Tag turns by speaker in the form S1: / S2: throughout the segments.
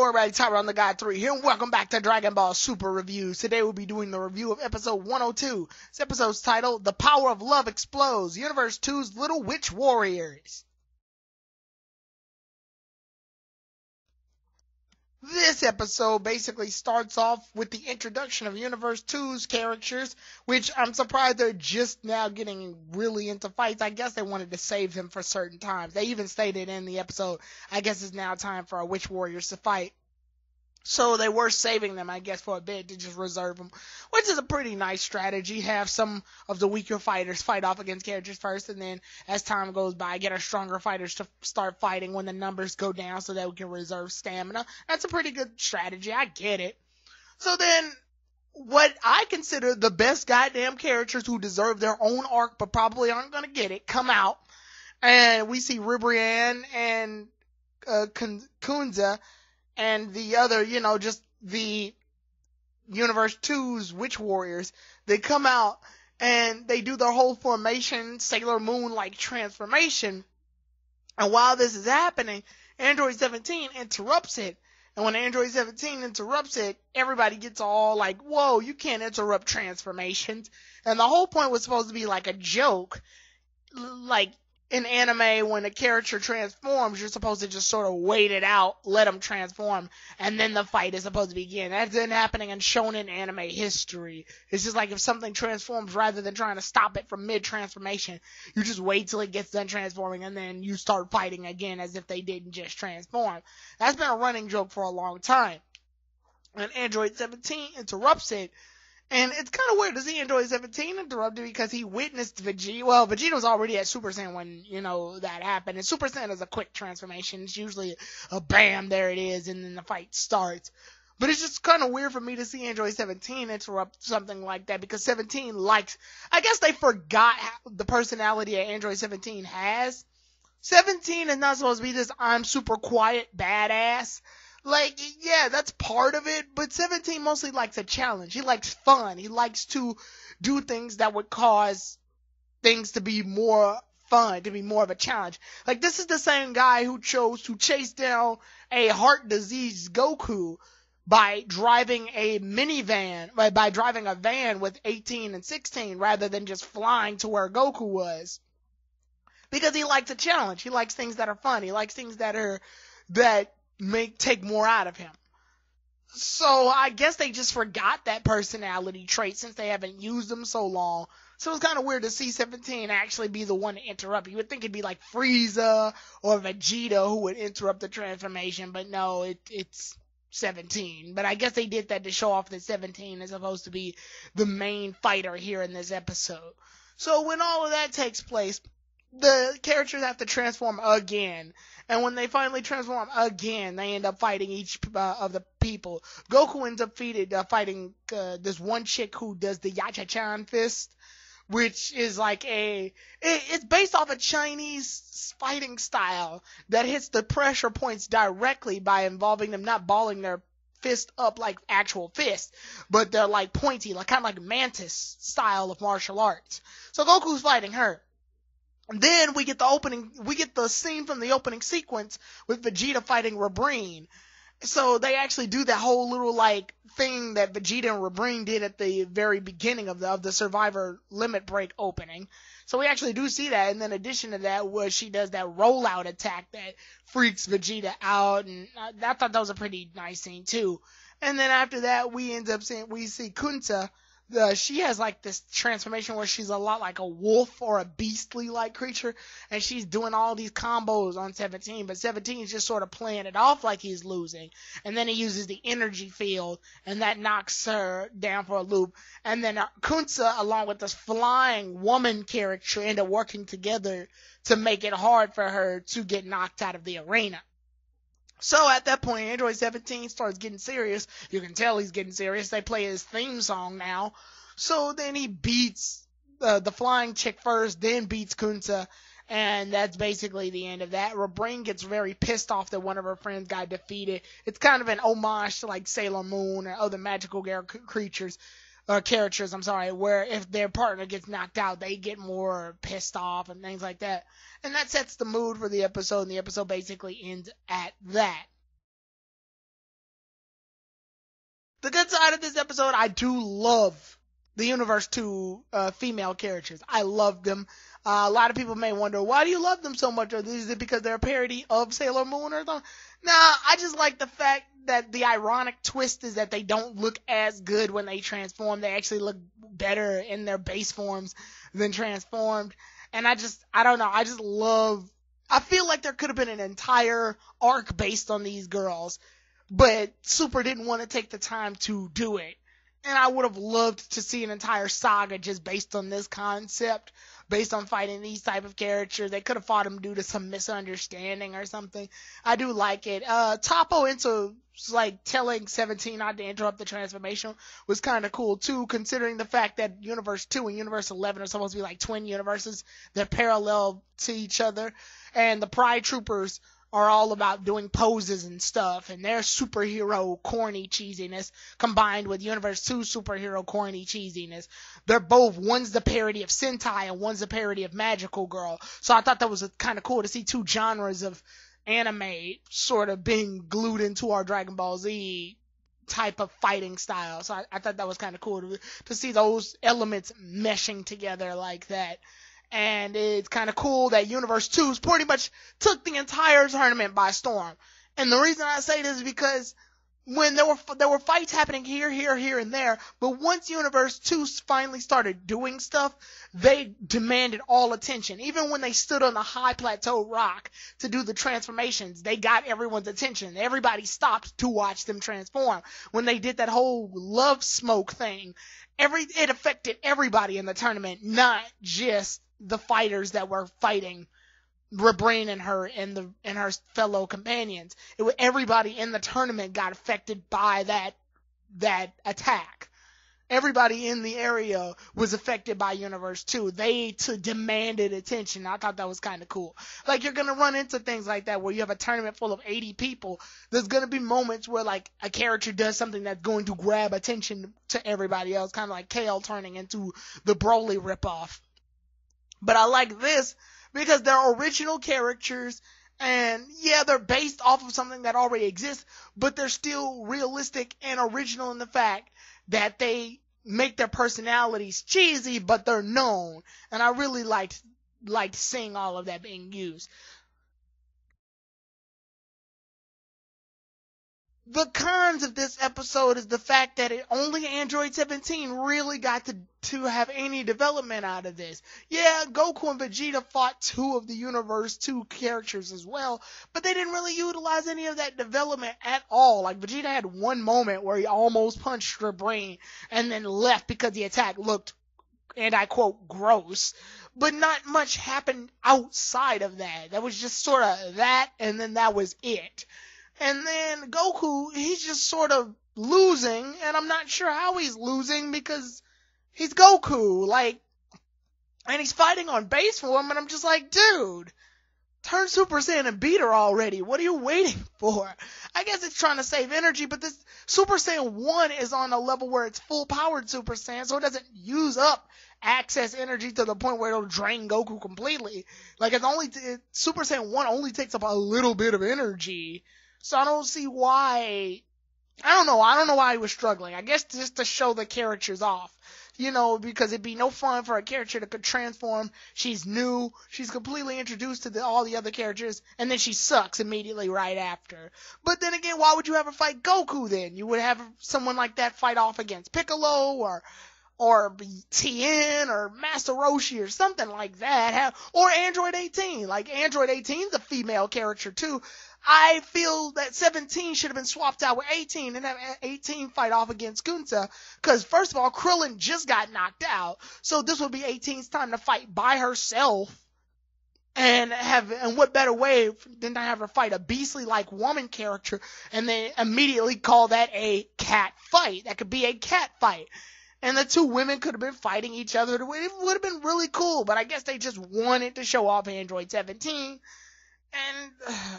S1: Hello everybody, Tyler on the God 3 here, and welcome back to Dragon Ball Super Reviews. Today we'll be doing the review of episode 102. This episode's titled, The Power of Love Explodes, Universe 2's Little Witch Warriors. This episode basically starts off with the introduction of Universe 2's characters, which I'm surprised they're just now getting really into fights. I guess they wanted to save them for certain times. They even stated in the episode, I guess it's now time for our Witch Warriors to fight. So they were saving them, I guess, for a bit to just reserve them, which is a pretty nice strategy. Have some of the weaker fighters fight off against characters first, and then as time goes by, get our stronger fighters to start fighting when the numbers go down so that we can reserve stamina. That's a pretty good strategy. I get it. So then, what I consider the best goddamn characters who deserve their own arc but probably aren't going to get it come out. And we see Ribrianne and Kunza and the other, just the Universe 2's Witch Warriors. They come out and they do their whole formation, Sailor Moon-like transformation. And while this is happening, Android 17 interrupts it. And when Android 17 interrupts it, everybody gets all like, whoa, you can't interrupt transformations. And the whole point was supposed to be like a joke. Like, in anime, when a character transforms, you're supposed to just sort of wait it out, let them transform, and then the fight is supposed to begin. That's been happening in shonen anime history. It's just like if something transforms, rather than trying to stop it from mid-transformation, you just wait till it gets done transforming, and then you start fighting again as if they didn't just transform. That's been a running joke for a long time. And Android 17 interrupts it. And it's kind of weird to see Android 17 interrupted because he witnessed Vegeta. Well, Vegeta was already at Super Saiyan when, that happened. And Super Saiyan is a quick transformation. It's usually a bam, there it is, and then the fight starts. But it's just kind of weird for me to see Android 17 interrupt something like that because 17 likes... I guess they forgot the personality that Android 17 has. 17 is not supposed to be this I'm super quiet badass. Like, yeah, that's part of it, but 17 mostly likes a challenge. He likes fun. He likes to do things that would cause things to be more fun, to be more of a challenge. Like, this is the same guy who chose to chase down a heart diseased Goku by driving a minivan, by driving a van with 18 and 16 rather than just flying to where Goku was. Because he likes a challenge. He likes things that are fun. He likes things that take more out of him. So I guess they just forgot that personality trait since they haven't used them so long. So it's kind of weird to see 17 actually be the one to interrupt. You would think it'd be like Frieza or Vegeta who would interrupt the transformation, but no, it's 17. But I guess they did that to show off that 17 is supposed to be the main fighter here in this episode. So when all of that takes place, the characters have to transform again. And when they finally transform again, they end up fighting each of the people. Goku ends up fighting this one chick who does the Yacha-chan fist, which is like it's based off a Chinese fighting style that hits the pressure points directly by involving them not balling their fist up like actual fists, but they're like pointy, like kind of like mantis style of martial arts. So Goku's fighting her. And then we get the scene from the opening sequence with Vegeta fighting Ribrianne. So they actually do that whole little like thing that Vegeta and Ribrianne did at the very beginning of the Survivor Limit Break opening. So we actually do see that. And then in addition to that, where she does that rollout attack that freaks Vegeta out, and I thought that was a pretty nice scene too. And then after that, we see Kunta. She has like this transformation where she's a lot like a wolf or a beastly like creature, and she's doing all these combos on 17, but 17 is just sort of playing it off like he's losing, and then he uses the energy field, and that knocks her down for a loop, and then Kunta along with this flying woman character end up working together to make it hard for her to get knocked out of the arena. So at that point, Android 17 starts getting serious. You can tell he's getting serious. They play his theme song now. So then he beats the flying chick first, then beats Kunta, and that's basically the end of that. Ribrianne gets very pissed off that one of her friends got defeated. It's kind of an homage to like Sailor Moon or other magical characters, where if their partner gets knocked out, they get more pissed off and things like that. And that sets the mood for the episode, and the episode basically ends at that. The good side of this episode, I do love the Universe 2 female characters. I love them. A lot of people may wonder, why do you love them so much? Or is it because they're a parody of Sailor Moon or something? Nah, I just like the fact that the ironic twist is that they don't look as good when they transform. They actually look better in their base forms than transformed. And I don't know, I feel like there could have been an entire arc based on these girls, but Super didn't want to take the time to do it. And I would have loved to see an entire saga just based on this concept, based on fighting these type of characters. They could have fought them due to some misunderstanding or something. I do like it. Topo into like telling 17 not to interrupt the transformation was kind of cool too, considering the fact that Universe 2 and Universe 11 are supposed to be like twin universes. They're parallel to each other. And the Pride Troopers are all about doing poses and stuff, and their superhero corny cheesiness combined with Universe 2 superhero corny cheesiness. They're both, one's the parody of Sentai and one's the parody of Magical Girl. So I thought that was kind of cool to see two genres of anime sort of being glued into our Dragon Ball Z type of fighting style. So I thought that was kind of cool to see those elements meshing together like that. And it's kind of cool that Universe 2 pretty much took the entire tournament by storm. And the reason I say this is because when there were fights happening here, and there, but once Universe 2 finally started doing stuff, they demanded all attention. Even when they stood on the high plateau rock to do the transformations, they got everyone's attention. Everybody stopped to watch them transform. When they did that whole love smoke thing, it affected everybody in the tournament, not just the fighters that were fighting Rebrain and her fellow companions. Everybody in the tournament got affected by that attack. Everybody in the area was affected by Universe 2. They demanded attention. I thought that was kind of cool. Like, you're going to run into things like that where you have a tournament full of 80 people. There's going to be moments where, like, a character does something that's going to grab attention to everybody else, kind of like Kale turning into the Broly ripoff. But I like this because they're original characters, and yeah, they're based off of something that already exists, but they're still realistic and original in the fact that they make their personalities cheesy, but they're known. And I really liked seeing all of that being used. The cons of this episode is the fact that only Android 17 really got to have any development out of this. Yeah, Goku and Vegeta fought two of the Universe 2 characters as well, but they didn't really utilize any of that development at all. Like, Vegeta had one moment where he almost punched her brain and then left because the attack looked, and I quote, gross. But not much happened outside of that. That was just sort of that, and then that was it. And then Goku, he's just sort of losing, and I'm not sure how he's losing because he's Goku, like, and he's fighting on base form, and I'm just like, dude, turn Super Saiyan and beat her already. What are you waiting for? I guess it's trying to save energy, but this Super Saiyan 1 is on a level where it's full-powered Super Saiyan, so it doesn't use up excess energy to the point where it'll drain Goku completely. Like, Super Saiyan 1 only takes up a little bit of energy. So I don't see why. I don't know why he was struggling. I guess just to show the characters off. Because it'd be no fun for a character to transform. She's new. She's completely introduced to all the other characters. And then she sucks immediately right after. But then again, why would you ever fight Goku then? You would have someone like that fight off against Piccolo or Tien or Master Roshi or something like that. Or Android 18. Like, Android 18's a female character too. I feel that 17 should have been swapped out with 18 and have 18 fight off against Gunta. Because, first of all, Krillin just got knocked out. So this would be 18's time to fight by herself. And what better way than to have her fight a beastly-like woman character and then immediately call that a cat fight. That could be a cat fight. And the two women could have been fighting each other. It would have been really cool. But I guess they just wanted to show off Android 17. And,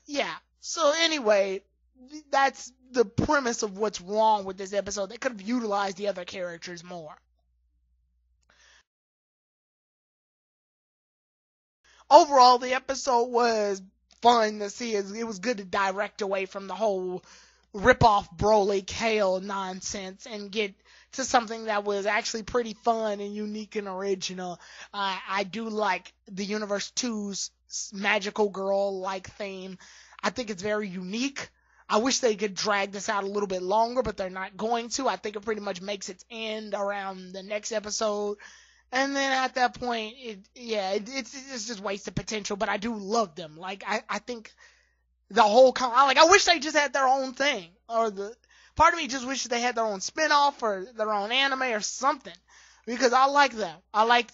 S1: yeah. So anyway, that's the premise of what's wrong with this episode. They could have utilized the other characters more. Overall, the episode was fun to see. It was good to direct away from the whole rip off Broly Kale nonsense and get to something that was actually pretty fun and unique and original. I do like the Universe 2's magical girl-like theme. I think it's very unique. I wish they could drag this out a little bit longer, but they're not going to. I think it pretty much makes its end around the next episode. And then at that point, it's just wasted potential, but I do love them. Like, I think the whole, I wish they just had their own thing. Part of me just wishes they had their own spin-off or their own anime or something. Because I like them. I like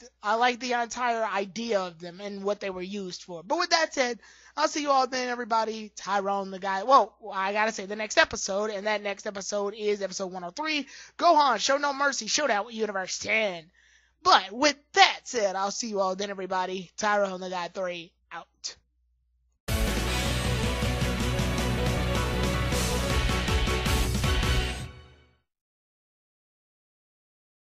S1: the entire idea of them and what they were used for. But with that said, I'll see you all then, everybody. Tyrone the guy. Well, I gotta say the next episode, and that next episode is episode 103. Gohan, Show No Mercy, Showdown with Universe 10. But with that said, I'll see you all then, everybody. Tyrone the guy 3, out.